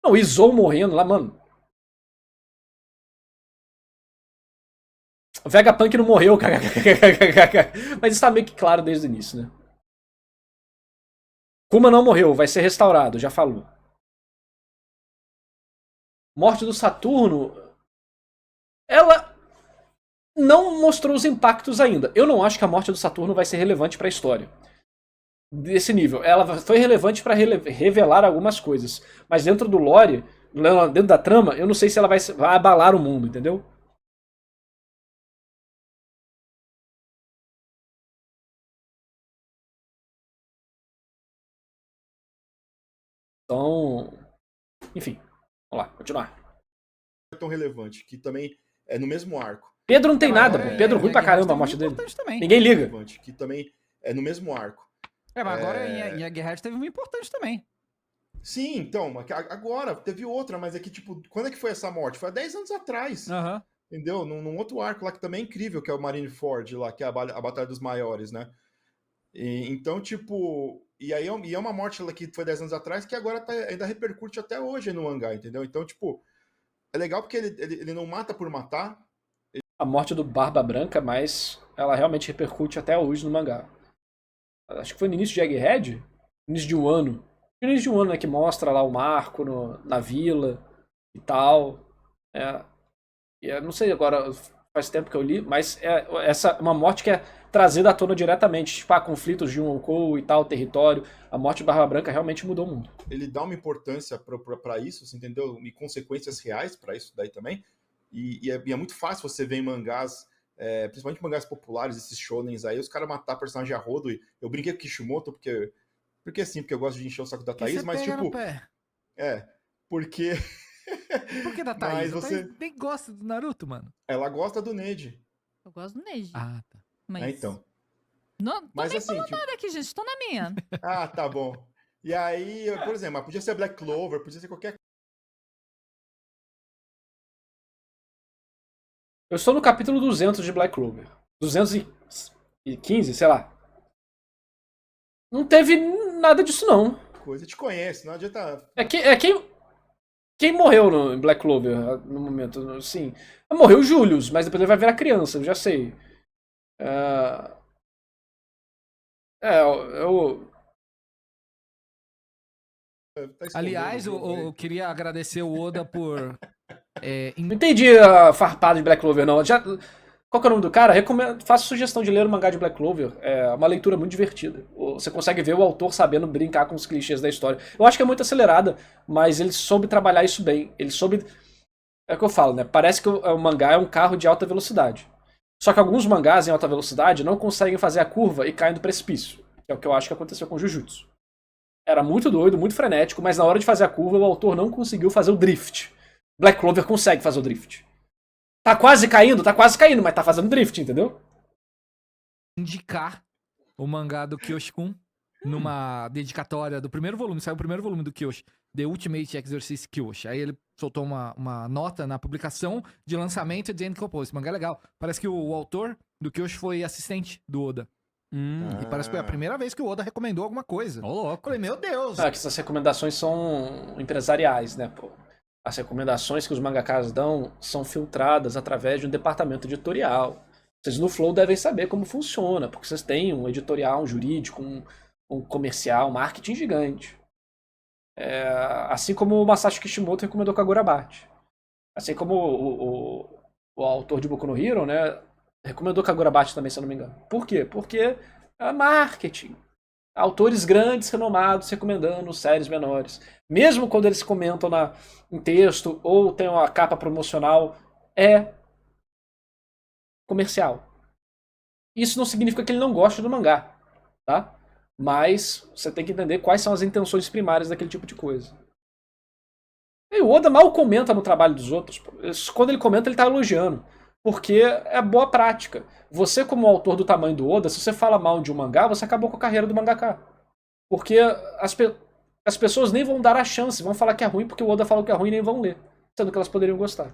Não, o Izou morrendo lá, mano. O Vegapunk não morreu, cara. Mas isso tá meio que claro desde o início, né? Kuma não morreu, vai ser restaurado, já falou. Morte do Saturno. Ela não mostrou os impactos ainda. Eu não acho que a morte do Saturno vai ser relevante pra história. Desse nível. Ela foi relevante pra revelar algumas coisas. Mas dentro do lore, dentro da trama, eu não sei se ela vai abalar o mundo, entendeu? Então, enfim, vamos lá, continuar. Tão relevante, que também é no mesmo arco. Pedro não tem nada, pô. Pedro ruim pra caramba a morte dele. Também. Ninguém liga. Relevante, que também é no mesmo arco. Mas agora em Egghead teve uma importante também. Sim, então, agora teve outra, mas é que, tipo, quando é que foi essa morte? Foi há 10 anos atrás. Aham. Entendeu? Num outro arco lá que também é incrível, que é o Marineford lá, que é a Batalha dos Maiores, né? Então, tipo. E aí é uma morte lá que foi 10 anos atrás que agora ainda repercute até hoje no mangá, entendeu? Então, tipo, é legal porque ele não mata por matar. A morte do Barba Branca, mas ela realmente repercute até hoje no mangá. Acho que foi no início de Egghead? No início de um ano. No início de um ano, né? Que mostra lá o Marco na vila e tal. Eu não sei agora, faz tempo que eu li, mas essa é uma morte que é trazida à tona diretamente, tipo, conflitos de um Yonkou e tal, território. A morte de Barba Branca realmente mudou o mundo. Ele dá uma importância pra isso, você entendeu? E consequências reais pra isso daí também. E é muito fácil você ver em mangás, principalmente mangás populares, esses shonens aí, os caras matar personagem a rodo. E eu brinquei com o Kishimoto porque assim, porque eu gosto de encher o saco da Thaís, mas tipo. Porque. Por que da Thaís? Mas A Thaís nem gosta do Naruto, mano. Ela gosta do Neji. Eu gosto do Neji. Ah, tá. Mas... Então. Não tô Mas nem assim, falando tipo... nada aqui, gente. Tô na minha. Ah, tá bom. E aí, por exemplo, podia ser Black Clover, podia ser qualquer. Eu estou no capítulo 200 de Black Clover. 215, sei lá. Não teve nada disso, não. Coisa, te conhece, não adianta. Quem morreu no Black Clover no momento? Sim. Morreu o Julius, mas depois ele vai virar criança, eu já sei. Tá Aliás, escondendo o jogo eu aí. queria agradecer o Oda por. Não entendi a farpada de Black Clover, não. Qual que é o nome do cara? Faço sugestão de ler o mangá de Black Clover. É uma leitura muito divertida. Você consegue ver o autor sabendo brincar com os clichês da história. Eu acho que é muito acelerada, mas ele soube trabalhar isso bem. Ele soube... É o que eu falo, né? Parece que o mangá é um carro de alta velocidade. Só que alguns mangás em alta velocidade não conseguem fazer a curva e caem do precipício. Que é o que eu acho que aconteceu com Jujutsu. Era muito doido, muito frenético, mas na hora de fazer a curva o autor não conseguiu fazer o drift. Black Clover consegue fazer o drift. Tá quase caindo, mas tá fazendo drift, entendeu? Indicar o mangá do Kyoshi-kun numa dedicatória do primeiro volume. Saiu o primeiro volume do Kyoshi, The Ultimate Exorcist Kyoshi. Aí ele soltou uma nota na publicação de lançamento dizendo que, pô, esse mangá é legal. Parece que o autor do Kyoshi foi assistente do Oda. E parece que foi a primeira vez que o Oda recomendou alguma coisa. Ô, louco. Falei, meu Deus. Que essas recomendações são empresariais, né, pô? As recomendações que os mangakas dão são filtradas através de um departamento editorial. Vocês no Flow devem saber como funciona, porque vocês têm um editorial, um jurídico, um comercial, um marketing gigante. Assim como o Masashi Kishimoto recomendou Kagurabate. Assim como o autor de Boku no Hero, né, recomendou Kagurabate também, se eu não me engano. Por quê? Porque é marketing. Autores grandes, renomados, recomendando séries menores. Mesmo quando eles comentam em texto ou tem uma capa promocional, é comercial. Isso não significa que ele não goste do mangá. tá? Mas você tem que entender quais são as intenções primárias daquele tipo de coisa. E o Oda mal comenta no trabalho dos outros. Quando ele comenta, ele tá elogiando. Porque é boa prática. Você, como autor do tamanho do Oda, se você fala mal de um mangá, você acabou com a carreira do mangaka. Porque as pessoas nem vão dar a chance, vão falar que é ruim porque o Oda falou que é ruim e nem vão ler. Sendo que elas poderiam gostar.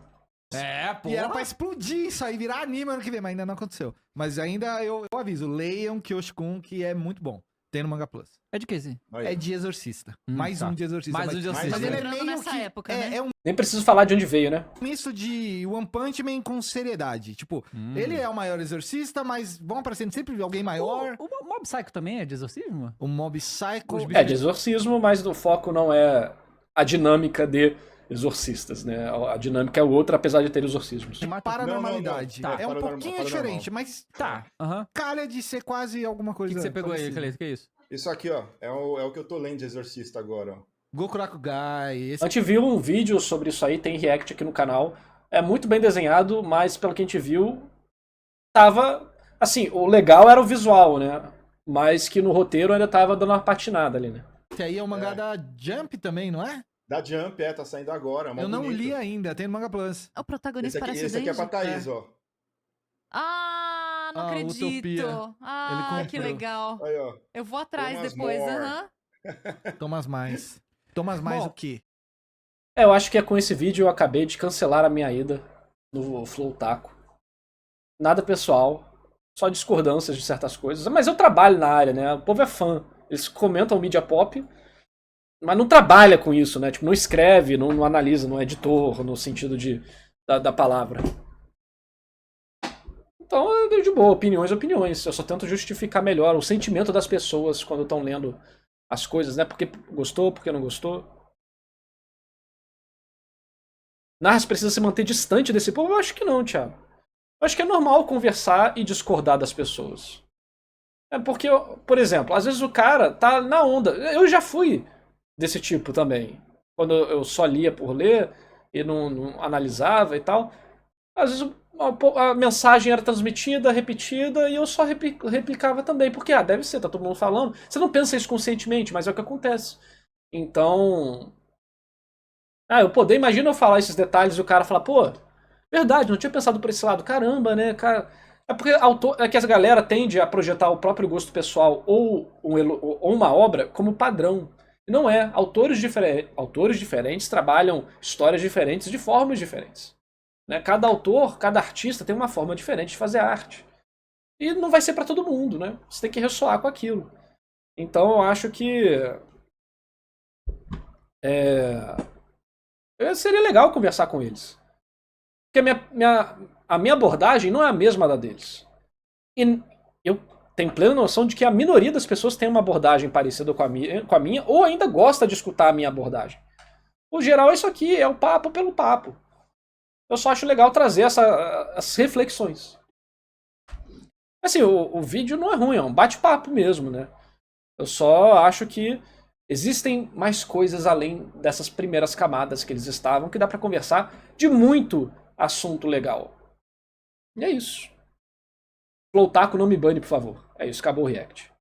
Pô. E era pra explodir isso aí, virar anime ano que vem, mas ainda não aconteceu. Mas ainda eu aviso, leiam Kyoshikun, que é muito bom. Tem no Manga Plus. É de que, sim? É de Exorcista. Tá. Mais um de Exorcista. Mais um de Exorcista. Mas ele é Entrando meio nessa que... época, né? É um Nem preciso falar de onde veio, né? misto de One Punch Man com seriedade. Tipo, ele é o maior exorcista, mas vão aparecendo sempre alguém maior. O Mob Psycho também é de exorcismo? O Mob Psycho... É de exorcismo, mas o foco não é a dinâmica de exorcistas, né? A dinâmica é outra, apesar de ter exorcismos. Paranormalidade. Não, não, não. É um Paranormal, pouquinho paranormal. diferente, mas Tá. Aham. calha de ser quase alguma O coisa que você pegou aí, parecida. Caleito? Que é isso? Isso aqui, ó, é o que eu tô lendo de Exorcista agora, ó. Goku Rakugai, esse A gente viu um vídeo sobre isso aí, tem react aqui no canal. É muito bem desenhado, mas pelo que a gente viu, tava... Assim, o legal era o visual, né? Mas que no roteiro ainda tava dando uma patinada ali, né? aí é o mangá da Jump também, não é? Da Jump, tá saindo agora. É mó Eu não bonito. li ainda, tem no Manga Plus. O protagonista Esse aqui é pra parece o Denji. Thaís, ó. Ah, não Ah, acredito. Utopia. Ah, Ele que comprou. legal. Aí, ó. Eu vou atrás Thomas depois, More. aham. Thomas Mais. Thomas Mais Bom, o quê? É, eu acho que é com esse vídeo eu acabei de cancelar a minha ida no Flow Taco. Nada pessoal, só discordâncias de certas coisas. Mas eu trabalho na área, né? O povo é fã. Eles comentam mídia pop, mas não trabalha com isso, né? Tipo, não escreve, não analisa, não é editor, no sentido da palavra. Então, é de boa, opiniões. Eu só tento justificar melhor o sentimento das pessoas quando estão lendo as coisas, né? Porque gostou, porque não gostou. Narras precisa se manter distante desse povo? Eu acho que não, Thiago. Eu acho que é normal conversar e discordar das pessoas. É porque, por exemplo, às vezes o cara tá na onda. Eu já fui desse tipo também. Quando eu só lia por ler e não analisava e tal. Às vezes a mensagem era transmitida, repetida, e eu só replicava também. Porque, deve ser, tá todo mundo falando. Você não pensa isso conscientemente, mas é o que acontece. Então... imagina eu falar esses detalhes e o cara falar, pô, verdade, não tinha pensado por esse lado. Caramba, né, cara... É porque é que essa galera tende a projetar o próprio gosto pessoal ou uma obra como padrão. E não é. Autores diferentes trabalham histórias diferentes de formas diferentes. Né? Cada autor, cada artista tem uma forma diferente de fazer arte. E não vai ser pra todo mundo, né? Você tem que ressoar com aquilo. Então eu acho que... seria legal conversar com eles. Porque a minha abordagem não é a mesma da deles. E eu tenho plena noção de que a minoria das pessoas tem uma abordagem parecida com a minha ou ainda gosta de escutar a minha abordagem. O geral é isso aqui, é o papo pelo papo. Eu só acho legal trazer essas reflexões. Assim, o vídeo não é ruim, é um bate-papo mesmo, né? Eu só acho que existem mais coisas além dessas primeiras camadas que eles estavam, que dá pra conversar de muito assunto legal. E é isso. Flow Taco, não me bane, por favor. É isso, acabou o react.